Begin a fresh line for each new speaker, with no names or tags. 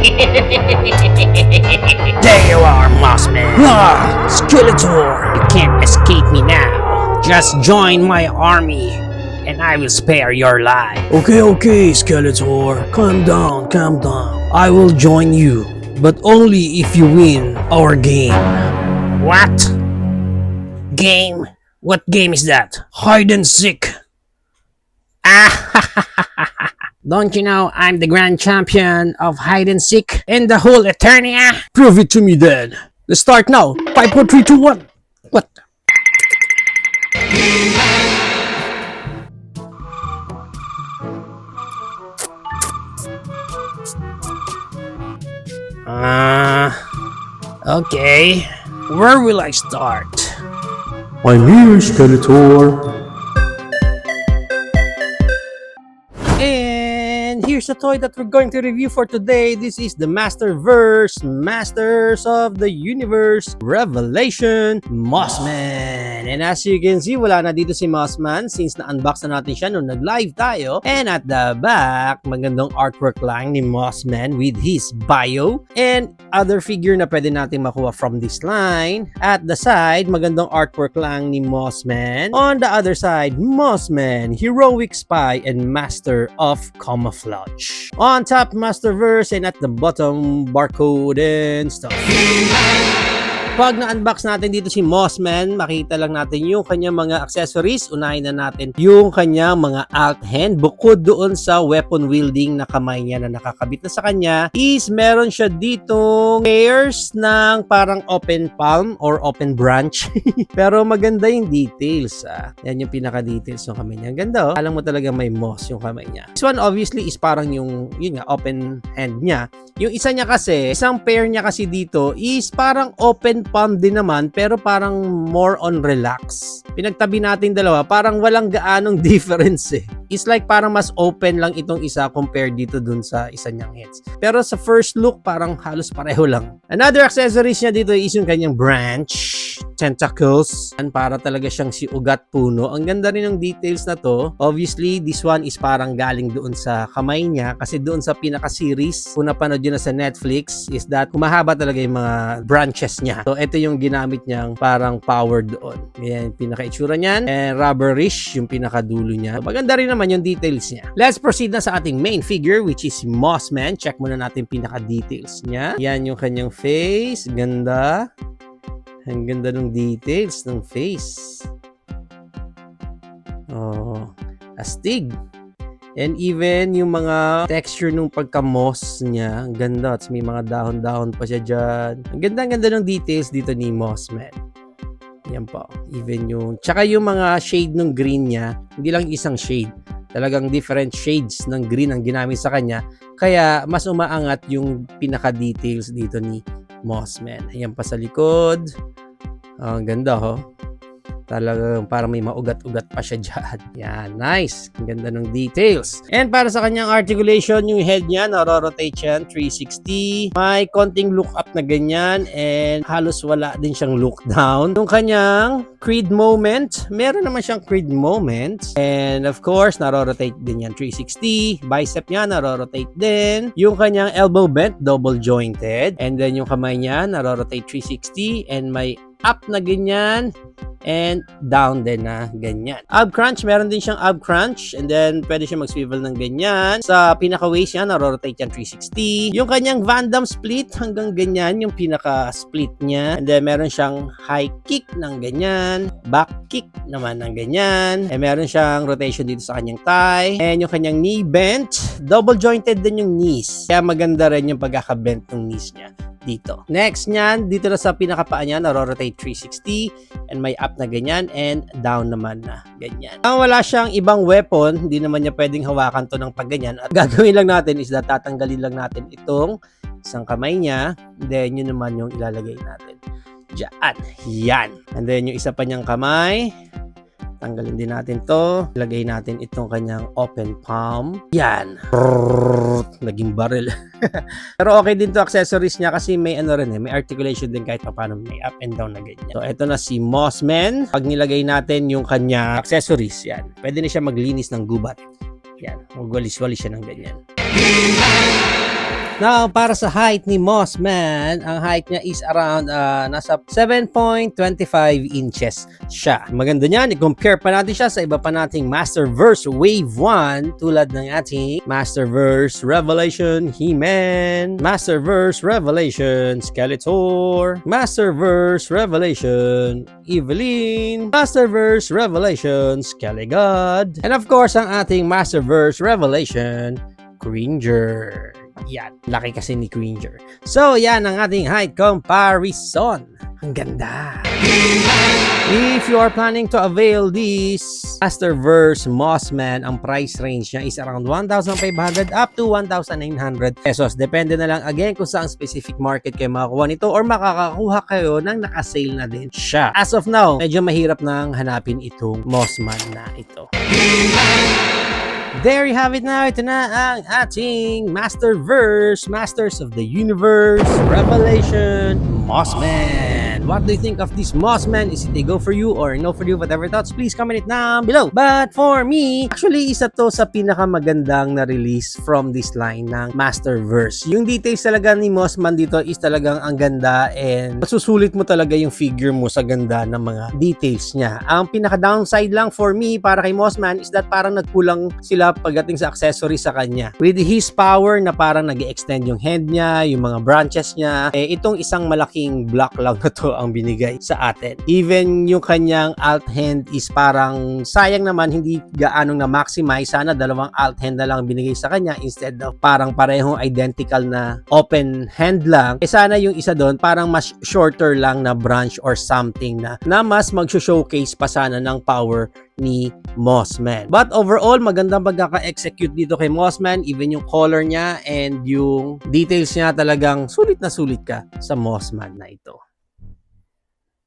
There you are, Mossman. Skeletor. You can't escape me now. Just join my army, and I will spare your life. Okay, Skeletor. Calm down. I will join you, but only if you win our game. What? Game? What game is that? Hide and seek. Don't you know I'm the grand champion of hide and seek in the whole Eternia? Prove it to me then. Let's start now. 5, 4, 3, 2, 1. What? Okay. Where will I start?
I'm here, Skeletor.
And here's the toy that we're going to review for today. This is the Masterverse, Masters of the Universe, Revelation, Mossman. And as you can see, wala na dito si Mossman since na-unbox na natin siya nung nag-live tayo. And at the back, magandang artwork lang ni Mossman with his bio and other figure na pwede natin makuha from this line. At the side, magandang artwork lang ni Mossman. On the other side, Mossman, heroic spy and master of camouflage. On top, Masterverse, and at the bottom, barcode and stuff. Pag na-unbox natin dito si Mossman, makita lang natin yung kanyang mga accessories. Unahin na natin yung kanyang mga alt hand. Bukod doon sa weapon wielding na kamay niya na nakakabit na sa kanya, is meron siya ditong pairs ng parang open palm or open branch. Pero maganda yung details. Yan yung pinaka-details ng kamay niya. Ganda, oh. Alam mo talaga may moss yung kamay niya. This one obviously is parang yung, yun nga, open hand niya. Yung isa niya kasi, isang pair niya kasi dito is parang open palm din naman pero parang more on relax. Pinagtabi natin dalawa, parang walang gaanong difference eh. It's like parang mas open lang itong isa compared dito dun sa isa niyang heads. Pero sa first look, parang halos pareho lang. Another accessories niya dito is yung kanyang branch, tentacles, and para talaga siyang si ugat puno. Ang ganda rin ng details na to. Obviously, this one is parang galing doon sa kamay niya kasi doon sa pinaka-series, kung napanood yun na sa Netflix, is that kumahaba talaga yung mga branches niya. So, ito yung ginamit niyang parang power doon. Yan, pinaka-itsura niyan. And rubberish, yung pinaka-dulo niya. So, maganda rin naman yung details niya. Let's proceed na sa ating main figure, which is Mossman. Check muna natin pinaka-details niya. Yan yung kanyang face. Ganda. Ang ganda ng details ng face. Oh, astig. And even yung mga texture nung pagka-moss niya, ang ganda. At may mga dahon-dahon pa siya dyan. Ang ganda ng details dito ni Mossman. Yan po. Even yung, tsaka yung mga shade ng green niya, hindi lang isang shade. Talagang different shades ng green ang ginamit sa kanya. Kaya mas umaangat yung pinaka-details dito ni Mossman. Ayan pa sa likod. Ang ganda, ho. Talagang parang may maugat-ugat pa siya dyan. Yan, nice. Ang ganda ng details. And para sa kanyang articulation, yung head niya, narorotate yan, 360. May konting look up na ganyan and halos wala din siyang look down. Yung kanyang Creed moment, meron naman siyang Creed moment. And of course, narorotate din yan, 360. Bicep niya, narorotate din. Yung kanyang elbow bent, double jointed. And then yung kamay niya, narorotate 360. And may up na ganyan and down din na ganyan. Ab crunch, meron din siyang ab crunch and then pwede siya mag-swivel ng ganyan. Sa pinaka-waist niya, na-rotate yan 360. Yung kanyang Van Damme split hanggang ganyan, yung pinaka-split niya. And then meron siyang high kick ng ganyan, back kick naman ng ganyan. And meron siyang rotation dito sa kanyang thigh. And yung kanyang knee bent, double jointed din yung knees. Kaya maganda rin yung pagkaka-bent ng knees niya dito. Next niyan, dito na sa pinakapaa niya, na-rotate 360 and may up na ganyan and down naman na ganyan. Ang wala siyang ibang weapon, hindi naman niya pwedeng hawakan to ng pagganyan. At gagawin lang natin is that tatanggalin lang natin itong isang kamay niya, then yun naman yung ilalagay natin diyan. Yan. And then yung isa pa niyang kamay, tanggalin din natin to. Ilagay natin itong kanyang open palm. Yan. Naging barrel. Pero okay din to accessories niya kasi may ano rin may articulation din kahit paano may up and down na ganyan. So ito na si Mossman. Pag nilagay natin yung kanya accessories, yan. Pwede na siya maglinis ng gubat. Yan. Magwalis-walis siya ng ganyan. Now, para sa height ni Mossman, ang height niya is around nasa 7.25 inches siya. Maganda niyan, i-compare pa natin siya sa iba pa nating Masterverse Wave 1 tulad ng ating Masterverse Revelation He-Man, Masterverse Revelation Skeletor, Masterverse Revelation Evelyn, Masterverse Revelation Skelegod, and of course, ang ating Masterverse Revelation Cringer. Yan, laki kasi ni Cringer. So, yan ang ating height comparison. Ang ganda. If you are planning to avail this Masterverse Mossman, ang price range niya is around 1,500 up to 1,900 pesos. Depende na lang again kung saan specific market kayo makakuha nito or makakakuha kayo ng naka-sale na din siya. As of now, medyo mahirap nang hanapin itong Mossman na ito. There you have it now. Ito na ang ating Masterverse, Masters of the Universe, Revelation, Mossman. What do you think of this Mossman? Is it a go for you or no for you? Whatever thoughts, please comment it down below. But for me, actually isa to sa pinakamagandang na release from this line ng Masterverse. Yung details talaga ni Mossman dito is talagang ang ganda and masusulit mo talaga yung figure mo sa ganda ng mga details niya. Ang pinaka-downside lang for me para kay Mossman is that parang nagkulang sila pagdating sa accessories sa kanya. With his power na parang nag-extend yung hand niya, yung mga branches niya, itong isang malaking block lang na to ang binigay sa atin. Even yung kanyang alt hand is parang sayang naman hindi gaanong na-maximize. Sana dalawang alt hand na lang binigay sa kanya instead of parang parehong identical na open hand lang. Sana yung isa doon parang mas shorter lang na branch or something na mas mag-showcase pa sana ng power ni Mossman. But overall, magandang pagkaka-execute dito kay Mossman. Even yung color niya and yung details niya talagang sulit na sulit ka sa Mossman na ito.